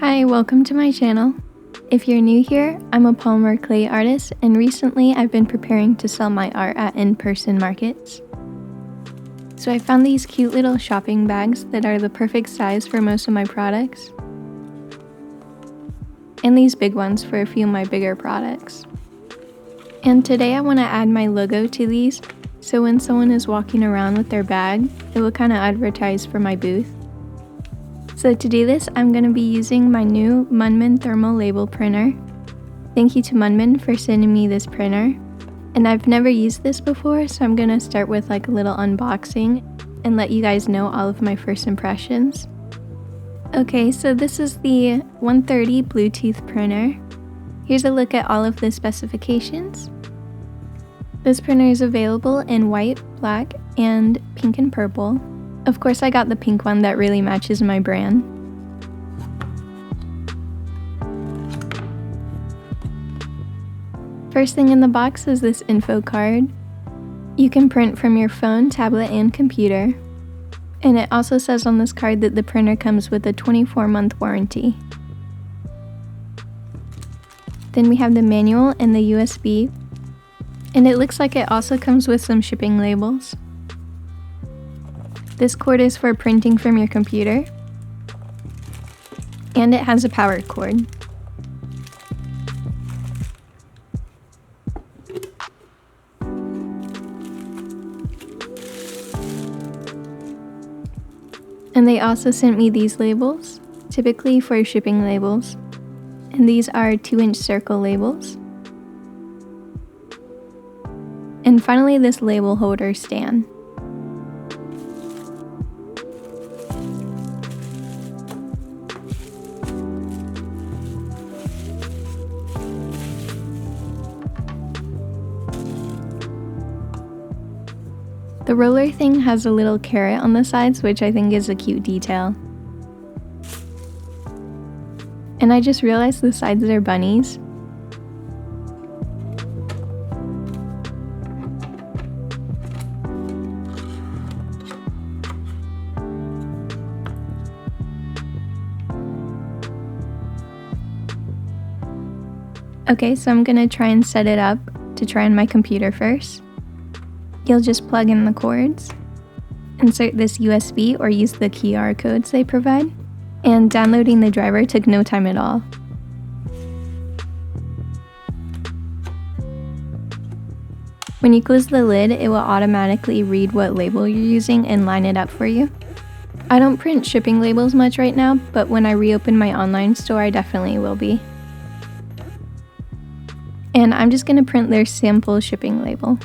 Hi, welcome to my channel. If you're new here, I'm a polymer clay artist, and recently I've been preparing to sell my art at in-person markets. So I found these cute little shopping bags that are the perfect size for most of my products, and these big ones for a few of my bigger products. And today I want to add my logo to these, so when someone is walking around with their bag, it will kind of advertise for my booth. So to do this, I'm going to be using my new Munbyn thermal label printer. Thank you to Munbyn for sending me this printer. And I've never used this before, so I'm going to start with like a little unboxing and let you guys know all of my first impressions. Okay, so this is the 130 Bluetooth printer. Here's a look at all of the specifications. This printer is available in white, black, and pink and purple. Of course, I got the pink one that really matches my brand. First thing in the box is this info card. You can print from your phone, tablet, and computer. And it also says on this card that the printer comes with a 24-month warranty. Then we have the manual and the USB. And it looks like it also comes with some shipping labels. This cord is for printing from your computer, and it has a power cord. And they also sent me these labels, typically for shipping labels, and these are 2-inch circle labels. And finally, this label holder stand. The roller thing has a little carrot on the sides, which I think is a cute detail. And I just realized the sides are bunnies. Okay, so I'm gonna try and set it up to try on my computer first. You'll just plug in the cords, insert this USB or use the QR codes they provide, and downloading the driver took no time at all. When you close the lid, it will automatically read what label you're using and line it up for you. I don't print shipping labels much right now, but when I reopen my online store, I definitely will be. And I'm just going to print their sample shipping label.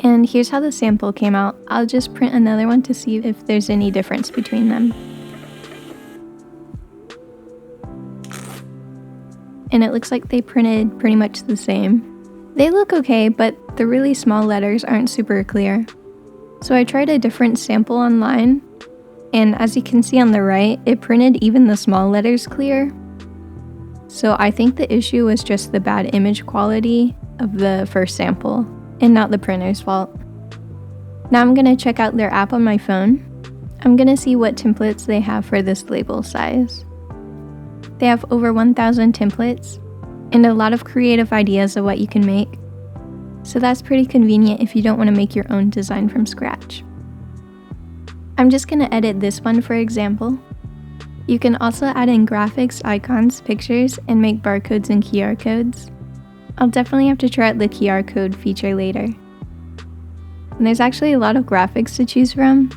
And here's how the sample came out. I'll just print another one to see if there's any difference between them. And it looks like they printed pretty much the same. They look okay, but the really small letters aren't super clear. So I tried a different sample online, and as you can see on the right, it printed even the small letters clear. So I think the issue was just the bad image quality of the first sample, and not the printer's fault. Now I'm gonna check out their app on my phone. I'm gonna see what templates they have for this label size. They have over 1,000 templates, and a lot of creative ideas of what you can make. So that's pretty convenient if you don't want to make your own design from scratch. I'm just gonna edit this one for example. You can also add in graphics, icons, pictures, and make barcodes and QR codes. I'll definitely have to try out the QR code feature later. And there's actually a lot of graphics to choose from.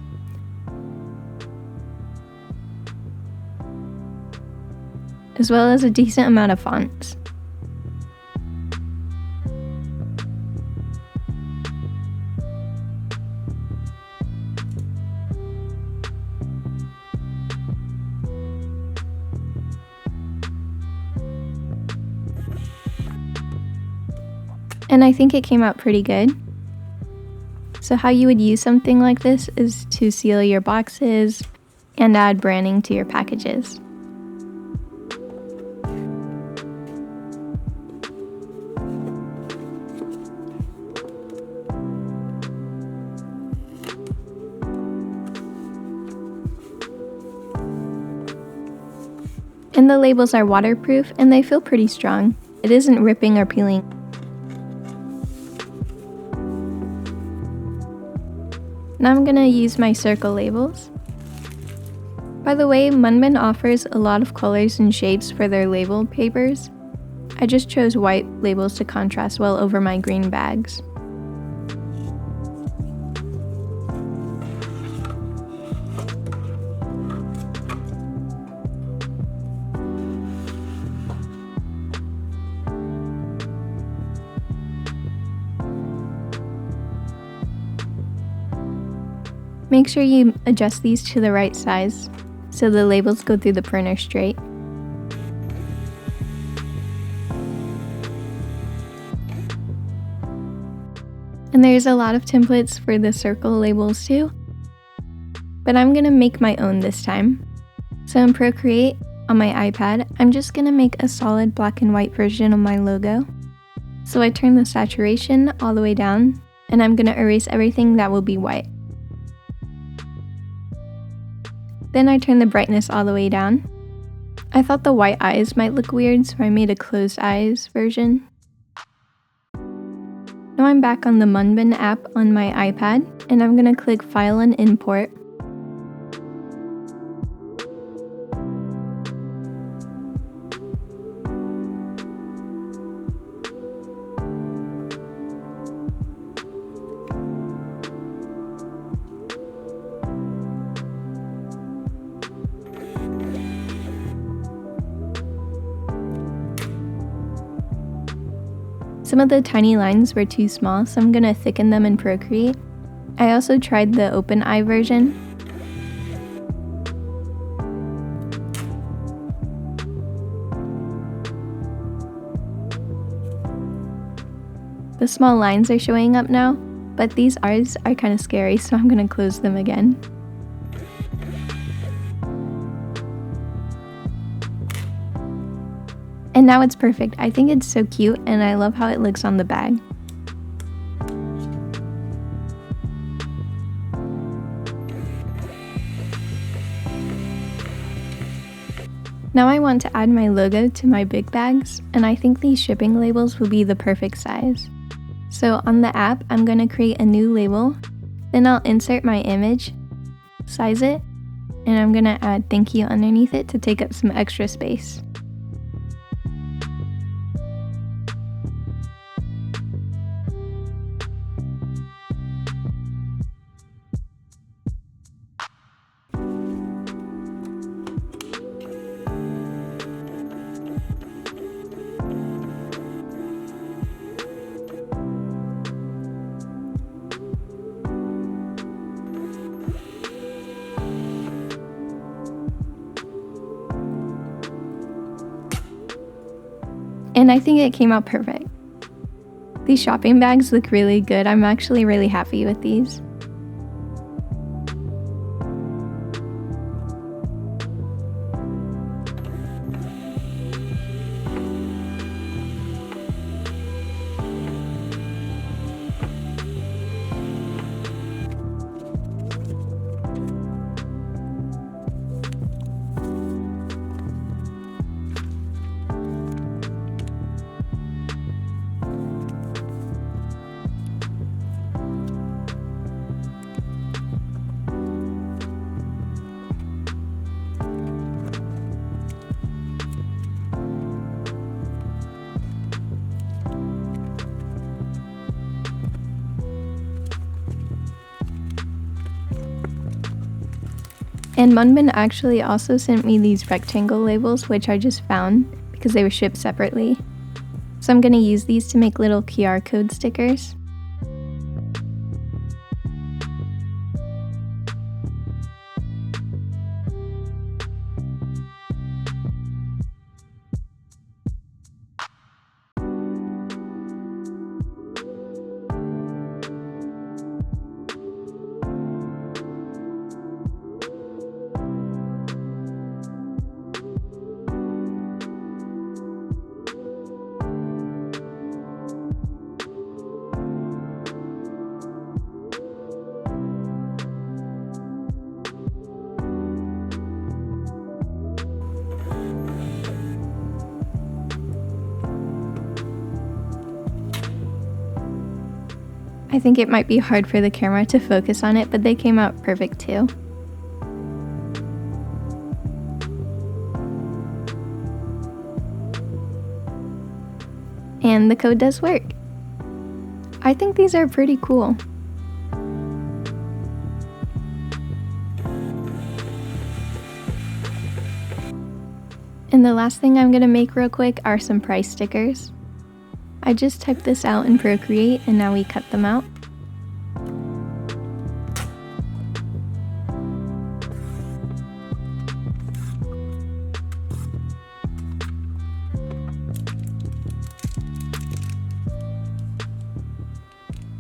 As well as a decent amount of fonts. And I think it came out pretty good. So how you would use something like this is to seal your boxes and add branding to your packages. And the labels are waterproof and they feel pretty strong. It isn't ripping or peeling. Now I'm gonna use my circle labels. By the way, Munbyn offers a lot of colors and shapes for their label papers. I just chose white labels to contrast well over my green bags. Make sure you adjust these to the right size so the labels go through the printer straight. And there's a lot of templates for the circle labels too, but I'm gonna make my own this time. So in Procreate on my iPad, I'm just gonna make a solid black and white version of my logo. So I turn the saturation all the way down, and I'm gonna erase everything that will be white. Then I turn the brightness all the way down. I thought the white eyes might look weird, so I made a closed eyes version. Now I'm back on the Munbyn app on my iPad, and I'm gonna click File and Import. Some of the tiny lines were too small, so I'm gonna thicken them in Procreate. I also tried the open eye version. The small lines are showing up now, but these R's are kind of scary, so I'm gonna close them again. And now it's perfect. I think it's so cute, and I love how it looks on the bag. Now I want to add my logo to my big bags, and I think these shipping labels will be the perfect size. So on the app, I'm going to create a new label, then I'll insert my image, size it, and I'm going to add thank you underneath it to take up some extra space. And I think it came out perfect. These shopping bags look really good. I'm actually really happy with these. And Munbyn actually also sent me these rectangle labels, which I just found because they were shipped separately. So I'm going to use these to make little QR code stickers. I think it might be hard for the camera to focus on it, but they came out perfect too. And the code does work. I think these are pretty cool. And the last thing I'm gonna make real quick are some price stickers. I just typed this out in Procreate and now we cut them out.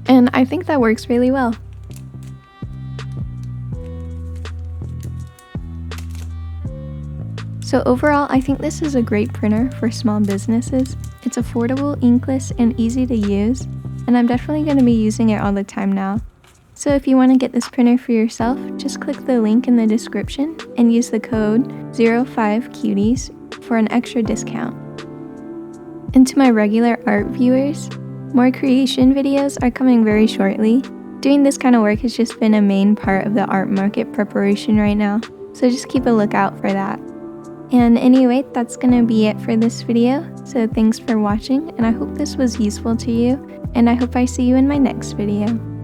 And I think that works really well. So overall, I think this is a great printer for small businesses. It's affordable, inkless, and easy to use, and I'm definitely going to be using it all the time now. So if you want to get this printer for yourself, just click the link in the description and use the code 05cuties for an extra discount. And to my regular art viewers, more creation videos are coming very shortly. Doing this kind of work has just been a main part of the art market preparation right now, so just keep a lookout for that. And anyway, that's gonna be it for this video, so thanks for watching, and I hope this was useful to you, and I hope I see you in my next video.